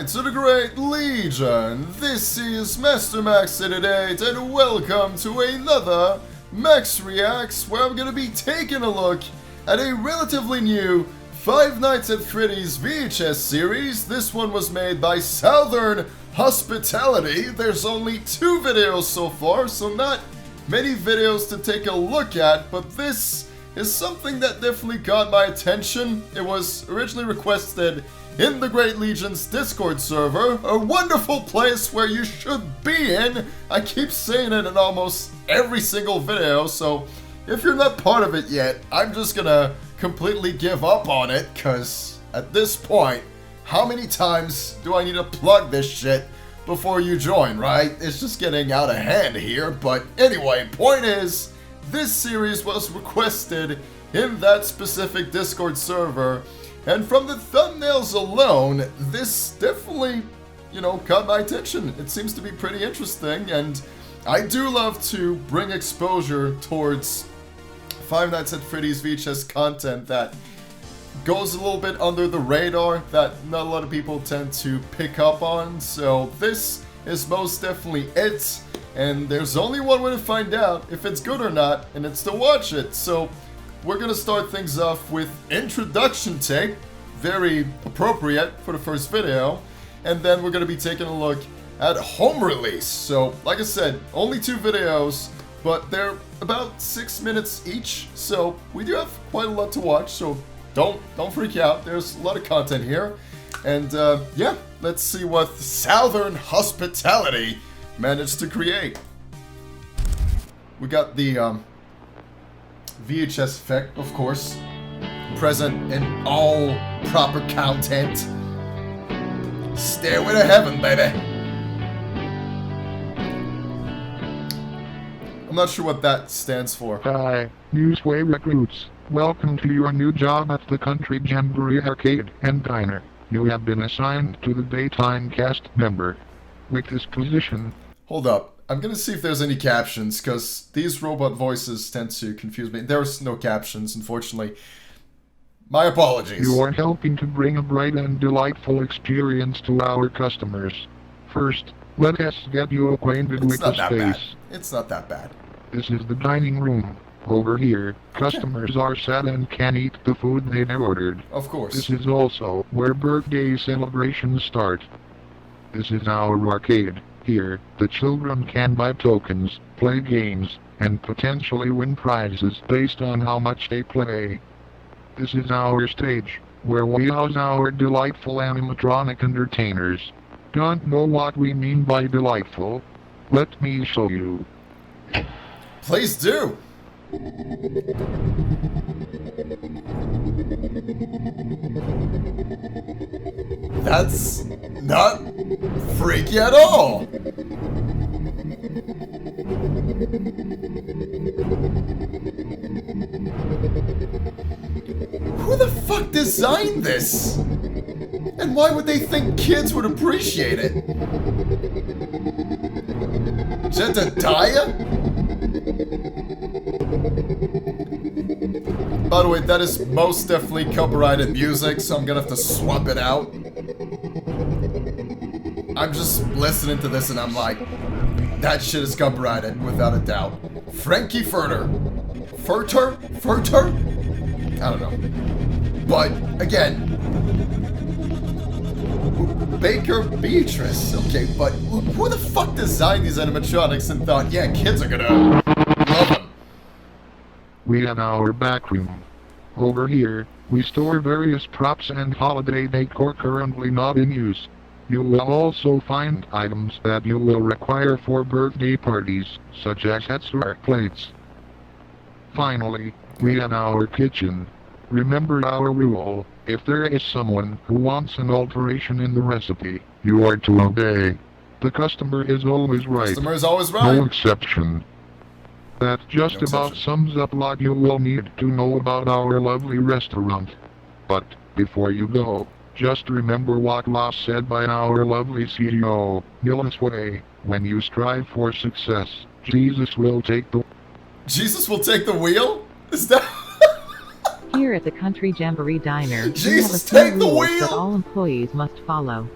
Alright, to the Great Legion, this is Master Max88 and welcome to another Max Reacts where I'm gonna be taking a look at a relatively new Five Nights at Freddy's VHS series. This one was made by Southern Hospitality. There's only 2 videos so far, so not many videos to take a look at, but this is something that definitely caught my attention. It was originally requested in the Great Legion's Discord server, a wonderful place where you should be in. I keep saying it in almost every single video, so if you're not part of it yet, I'm just gonna completely give up on it, cause at this point, how many times do I need to plug this shit before you join, right? It's just getting out of hand here, but anyway, point is, this series was requested in that specific Discord server, and from the thumbnails alone, this definitely, caught my attention. It seems to be pretty interesting, and I do love to bring exposure towards Five Nights at Freddy's VHS content that goes a little bit under the radar, that not a lot of people tend to pick up on, so this is most definitely it, and there's only one way to find out if it's good or not, and it's to watch it. So we're gonna start things off with introduction tape, very appropriate for the first video, and then we're gonna be taking a look at home release. So like I said, only 2 videos, but they're about 6 minutes each, so we do have quite a lot to watch, so don't freak out. There's a lot of content here, and yeah, let's see what Southern Hospitality managed to create. We got the VHS effect, of course, present in all proper content. Stairway to heaven, baby. I'm not sure what that stands for. Hi, Newsway recruits. Welcome to your new job at the Country Jamboree Arcade and Diner. You have been assigned to the daytime cast member. With this position... Hold up. I'm gonna see if there's any captions, because these robot voices tend to confuse me. There's no captions, unfortunately. My apologies. You are helping to bring a bright and delightful experience to our customers. First, let us get you acquainted with the space. It's not that bad. This is the dining room. Over here, customers are sat and can eat the food they've ordered. Of course. This is also where birthday celebrations start. This is our arcade. Here, the children can buy tokens, play games, and potentially win prizes based on how much they play. This is our stage, where we house our delightful animatronic entertainers. Don't know what we mean by delightful? Let me show you. Please do! That's not freaky at all! Who the fuck designed this? And why would they think kids would appreciate it? Jedediah? By the way, that is most definitely copyrighted music, so I'm gonna have to swap it out. I'm just listening to this and I'm like, that shit is copyrighted, without a doubt. Frankie Furter? I don't know. But, again, Baker Beatrice. Okay, but who the fuck designed these animatronics and thought, yeah, kids are gonna love them? We have our back room. Over here, we store various props and holiday decor currently not in use. You will also find items that you will require for birthday parties, such as hats or plates. Finally, we have our kitchen. Remember our rule: if there is someone who wants an alteration in the recipe, you are to obey. The customer is always right. Customer is always right. No exception. That just about sums up what you will need to know about our lovely restaurant. But, before you go, just remember what was said by our lovely CEO, Newsway: when you strive for success, Jesus will take the... Jesus will take the wheel? Is that... Here at the Country Jamboree Diner, Jesus, we have a take few the rules wheel! that all employees must follow.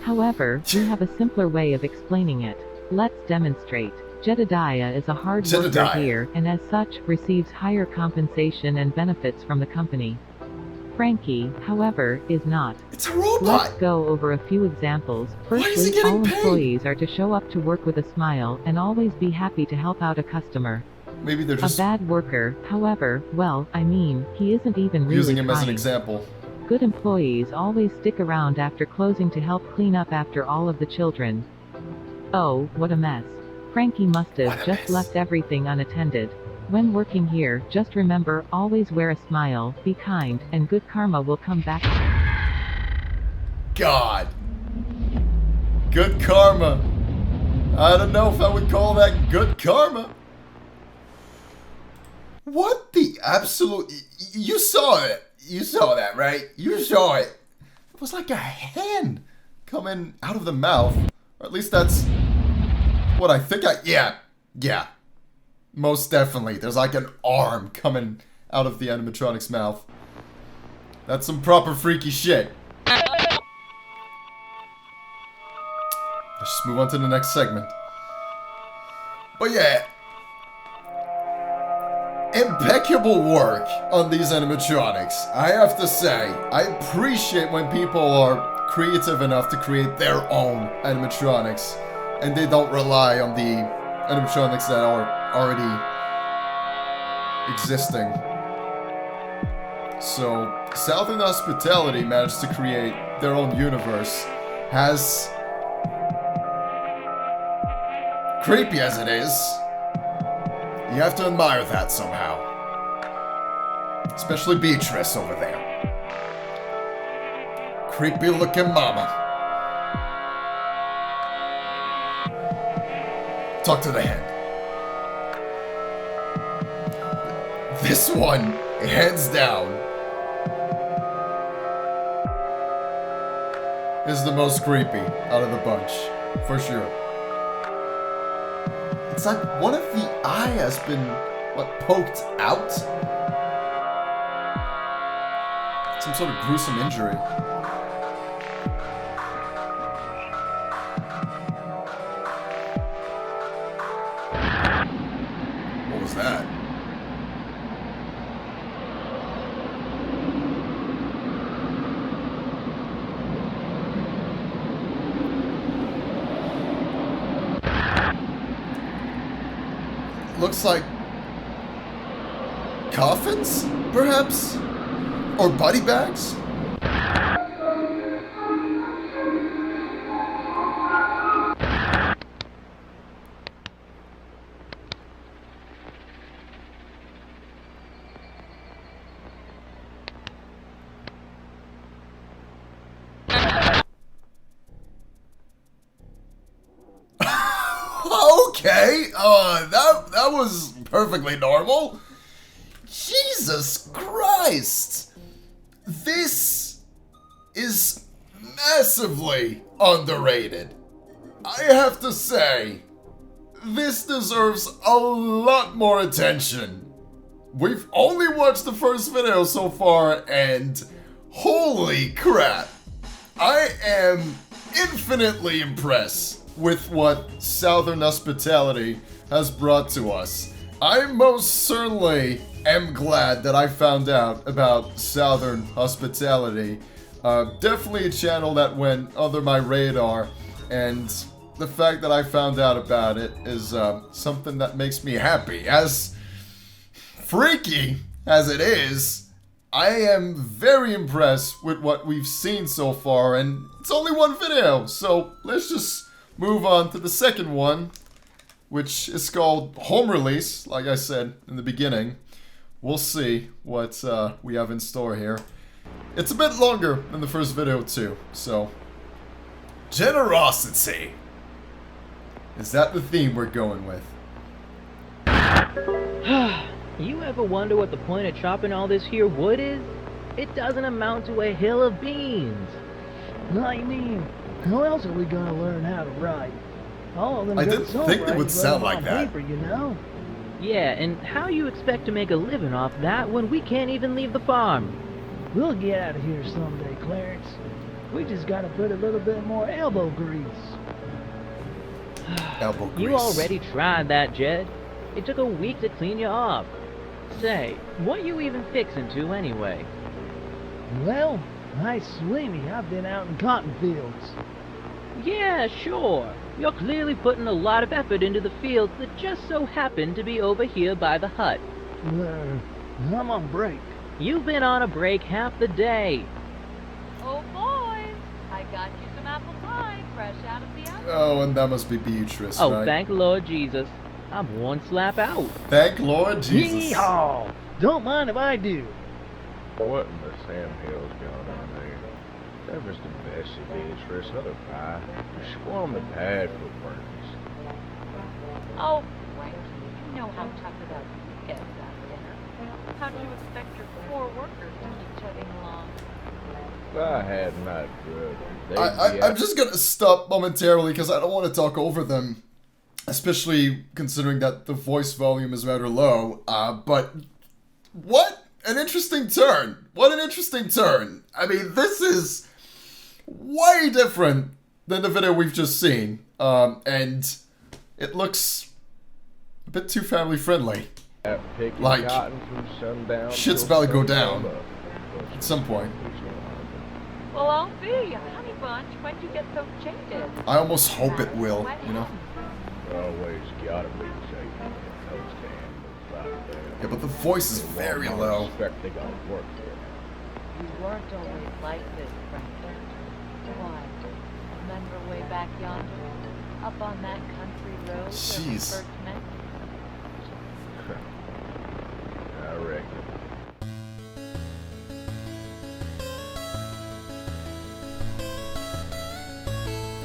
However, we have a simpler way of explaining it. Let's demonstrate. Jedediah is a hard worker Jedediah. here, and as such, receives higher compensation and benefits from the company. Frankie, however, is not. It's a robot! Let's go over a few examples. Why is he Firstly, getting all paid? employees are to show up to work with a smile, and always be happy to help out a customer. Maybe they're A just bad worker, however, well, I mean, he isn't even really using him as an trying. example. Good employees always stick around after closing to help clean up after all of the children. Oh, what a mess. Frankie must What have a just mess. left everything unattended. When working here, just remember, always wear a smile, be kind, and good karma will come back. God. Good karma. I don't know if I would call that good karma. What the absolute... You saw it. You saw that, right? You saw it. It was like a hand coming out of the mouth. Or at least that's what I think I... Yeah. Most definitely. There's like an arm coming out of the animatronic's mouth. That's some proper freaky shit. Let's just move on to the next segment. But yeah. Impeccable work on these animatronics. I have to say, I appreciate when people are creative enough to create their own animatronics. And they don't rely on the animatronics that are already existing. So, Southern Hospitality managed to create their own universe. As creepy as it is, you have to admire that somehow. Especially Beatrice over there. Creepy looking mama. Talk to the hand. This one, hands down, is the most creepy out of the bunch, for sure. It's like one of the eye has been, poked out? Some sort of gruesome injury. What was that? Looks like coffins, perhaps? Or body bags? Okay, that was perfectly normal. Jesus Christ! This is massively underrated. I have to say, this deserves a lot more attention. We've only watched the first video so far, and holy crap, I am infinitely impressed with what Southern Hospitality has brought to us. I most certainly am glad that I found out about Southern Hospitality. Definitely a channel that went under my radar, and the fact that I found out about it is something that makes me happy. As freaky as it is, I am very impressed with what we've seen so far, and it's only one video, so let's just move on to the second one, which is called Home Release, like I said in the beginning. We'll see what we have in store here. It's a bit longer than the first video too, so... Generosity! Is that the theme we're going with? You ever wonder what the point of chopping all this here wood is? It doesn't amount to a hill of beans. I mean, how else are we gonna learn how to write? All of them I good didn't think it songwriters would sound wrote like on that. paper, you know? Yeah, and how you expect to make a living off that when we can't even leave the farm? We'll get out of here someday, Clarence. We just gotta put a little bit more elbow grease. Elbow grease. You already tried that, Jed. It took a week to clean you off. Say, what you even fixing to anyway? Well, I swimmy, I've been out in cotton fields. Yeah, sure. You're clearly putting a lot of effort into the fields that just so happen to be over here by the hut. I'm on break. You've been on a break half the day. Oh boys, I got you some apple pie, fresh out of the oven. Oh, and that must be Beatrice, Oh, right? thank Lord Jesus. I'm one slap out. Thank Lord Jesus. Yeehaw! Don't mind if I do. What in the Sam Hill's going on there? That was the best of Beatrice, another pie. You spoiled the pad for breakfast. Oh, Frankie, you know how tough it is after dinner. How do you expect your poor workers to keep chugging along? If I had my drug, they'd be I'm out. just gonna stop momentarily because I don't want to talk over them. Especially considering that the voice volume is rather low. But what an interesting turn. What an interesting turn. I mean, this is way different than the video we've just seen. And it looks a bit too family friendly. Picking like, cotton from sundown shit's till about to go sun down. come up. At some point. Well, I'll be, honey bunch, when you get so jaded. I almost hope it will, you know? Always gotta be safe when it comes to animals out there. Yeah, but the voice is very I low. expect they got work here. You weren't always like this, Frankie. Why? Remember way back yonder? Up on that country road where we Jeez. first met? I reckon.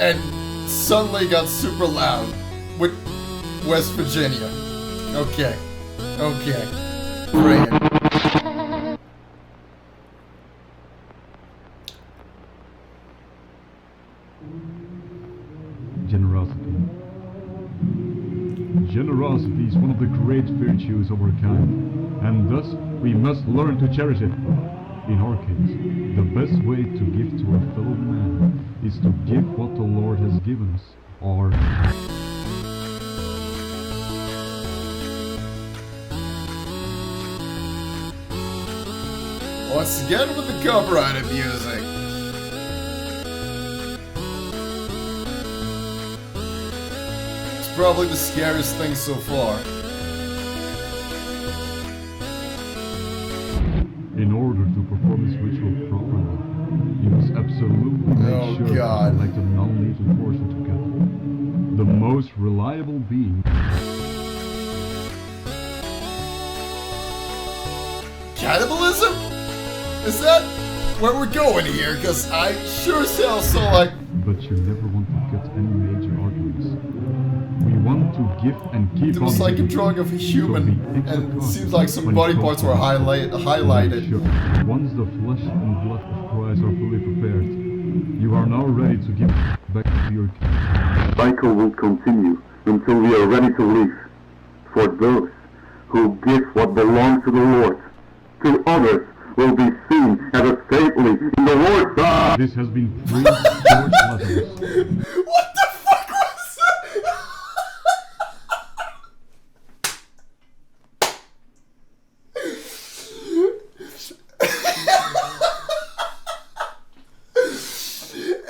And suddenly got super loud with West Virginia. Okay. Okay. Great. Generosity. Generosity is one of the great virtues of our kind, and thus we must learn to cherish it. In our case, the best way to give to our fellow man is to give what the Lord has given us, our Once again with the copyrighted music. It's probably the scariest thing so far. In order to perform this ritual properly, you must absolutely Oh, make sure God. to select a non-lethal portion to cut. The most reliable being. Cannibalism? Is that where we're going here? Because I sure as hell saw like... But you never want to cut any major arteries. We want to give and keep It was on like a giving. drawing of a So human, the extra and it process seems like some when it body comes parts to were the highlighted. Sure. Once the flesh and blood of Christ are fully prepared, you are now ready to give back to your The cycle will continue until we are ready to leave. For those who give what belongs to the Lord, to others will be seen as a safely in the Lord's eye. This has been 3 short letters. What the fuck was that?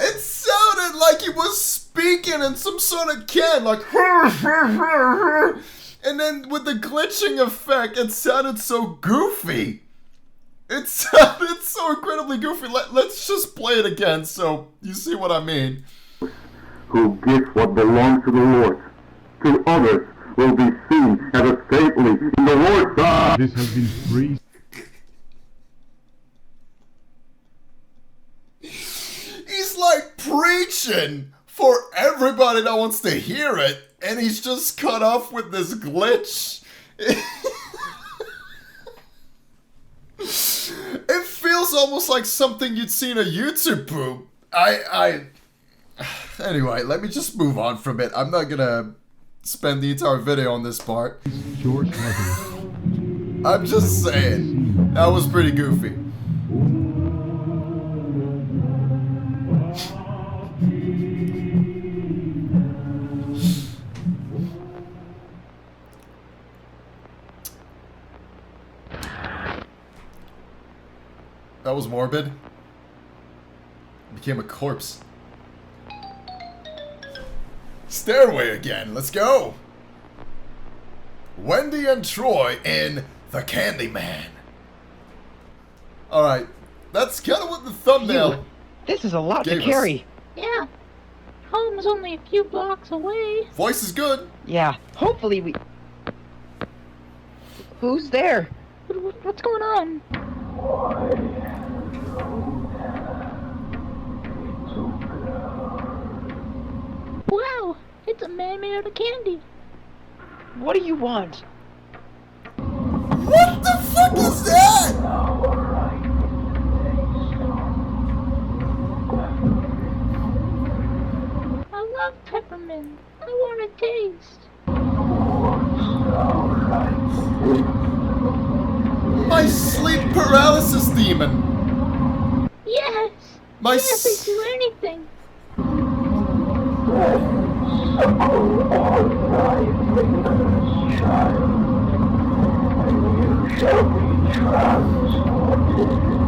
It sounded like he was speaking in some sort of can, like... And then with the glitching effect, it sounded so goofy. It sounded so incredibly goofy. Let's just play it again so you see what I mean. Who give what belongs to the Lord, to others will be seen as a safely in the Lord's eye. This has been 3 He's like preaching for everybody that wants to hear it, and he's just cut off with this glitch. It feels almost like something you'd see in a YouTube poop. Anyway, let me just move on from it. I'm not gonna spend the entire video on this part. short letters. I'm just saying, that was pretty goofy. was morbid. Became a corpse. Stairway again. Let's go. Wendy and Troy in The Candyman. Alright. That's kind of what the thumbnail This is a lot to gave us. carry. Yeah. Home's only a few blocks away. Voice is good. Yeah, hopefully we... Who's there? What's going on? Wow, it's a man made out of candy. What do you want? What the fuck is that? I love peppermint. I want a taste. My sleep paralysis demon. Yes. My Yes, I do anything.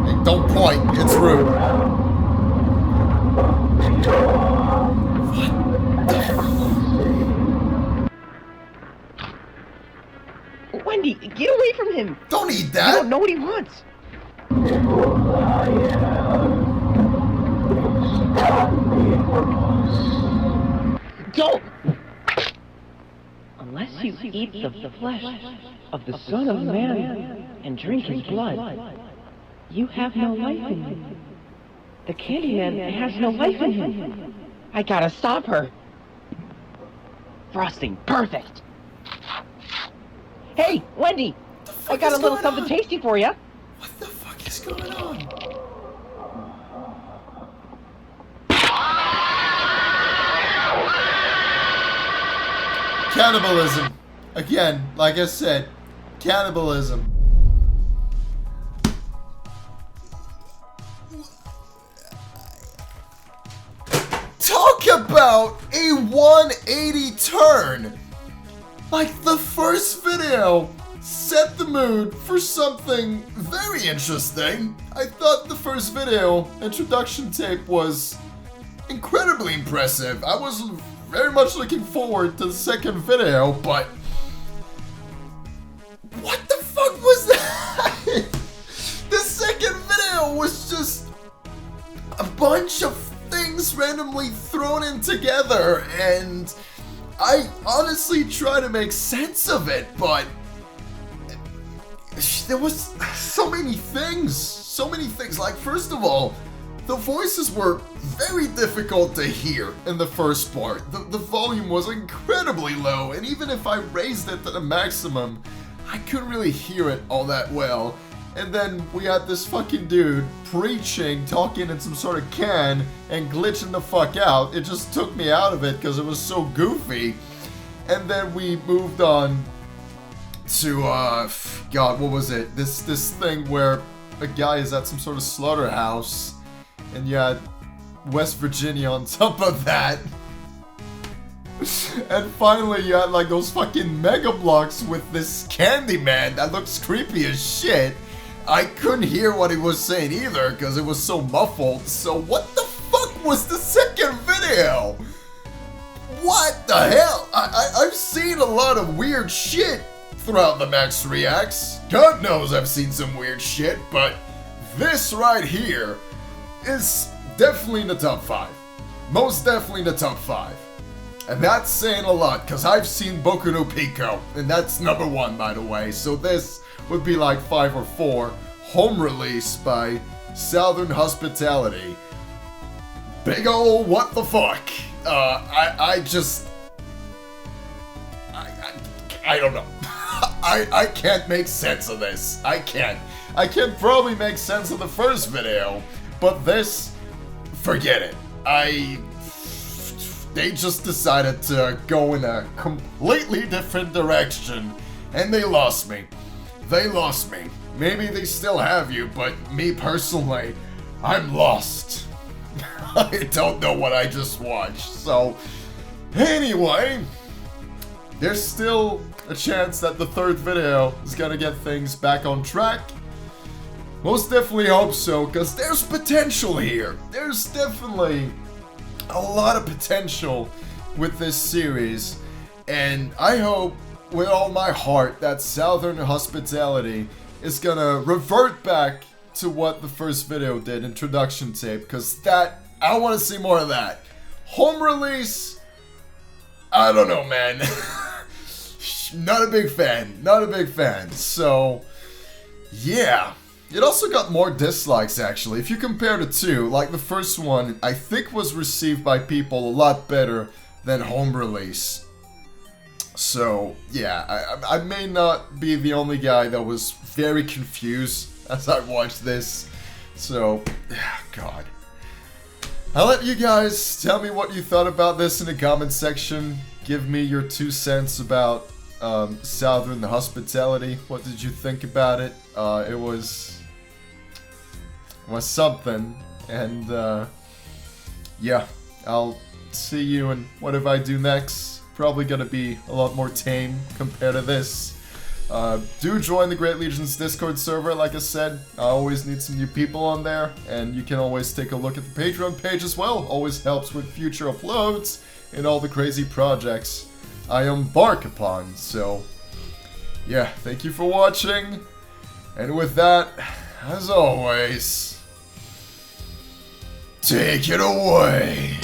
Hey, don't point. It's rude. Wendy, get away from him! Don't eat You that. don't know what he wants! Don't! Unless you eat the flesh of the Son of Man and drink his blood, you have no life in you. The Candyman has no life in him. I gotta stop her. Frosting, perfect! Hey, Wendy! I got a little something tasty for you. What the fuck is going on? Cannibalism. Again, like I said, cannibalism. Talk about a 180 turn! Like, the first video set the mood for something very interesting. I thought the first video, introduction tape, was incredibly impressive. I was very much looking forward to the second video, but... what the fuck was that? The second video was just a bunch of things randomly thrown in together, and I honestly try to make sense of it, but there was so many things. Like, first of all, the voices were very difficult to hear in the first part. The volume was incredibly low, and even if I raised it to the maximum, I couldn't really hear it all that well. And then we had this fucking dude preaching, talking in some sort of can, and glitching the fuck out. It just took me out of it because it was so goofy. And then we moved on to, God, what was it? This thing where a guy is at some sort of slaughterhouse, and you had West Virginia on top of that. And finally you had like those fucking mega blocks with this Candyman that looks creepy as shit. I couldn't hear what he was saying either because it was so muffled. So what the fuck was the second video? What the hell? I've seen a lot of weird shit throughout the Max Reacts. God knows I've seen some weird shit, but this right here is definitely in the top 5. Most definitely in the top 5. And that's saying a lot, because I've seen Boku no Pico, and that's number 1, by the way. So this would be like 5 or 4. Home release by Southern Hospitality. Big ol' what the fuck. I don't know. I can't make sense of this. I can't. I can probably make sense of the first video, but this, forget it. They just decided to go in a completely different direction, and they lost me. They lost me. Maybe they still have you, but me personally, I'm lost. I don't know what I just watched. So, anyway, there's still a chance that the third video is gonna get things back on track. Most definitely hope so, because there's potential here. There's definitely a lot of potential with this series. And I hope with all my heart that Southern Hospitality is gonna revert back to what the first video did, introduction tape, because that, I want to see more of that. Home release, I don't know, man. Not a big fan, not a big fan. So, yeah. It also got more dislikes, actually. If you compare the two, like the first one, I think was received by people a lot better than home release. So, yeah, I may not be the only guy that was very confused as I watched this. So, God. I'll let you guys tell me what you thought about this in the comment section. Give me your 2 cents about Southern Hospitality. What did you think about it? It was something. And, yeah, I'll see you in whatever I do next. Probably gonna be a lot more tame compared to this. Do join the Great Legion's Discord server, like I said. I always need some new people on there, and you can always take a look at the Patreon page as well. Always helps with future uploads and all the crazy projects I embark upon. So, yeah, thank you for watching. And with that, as always, take it away.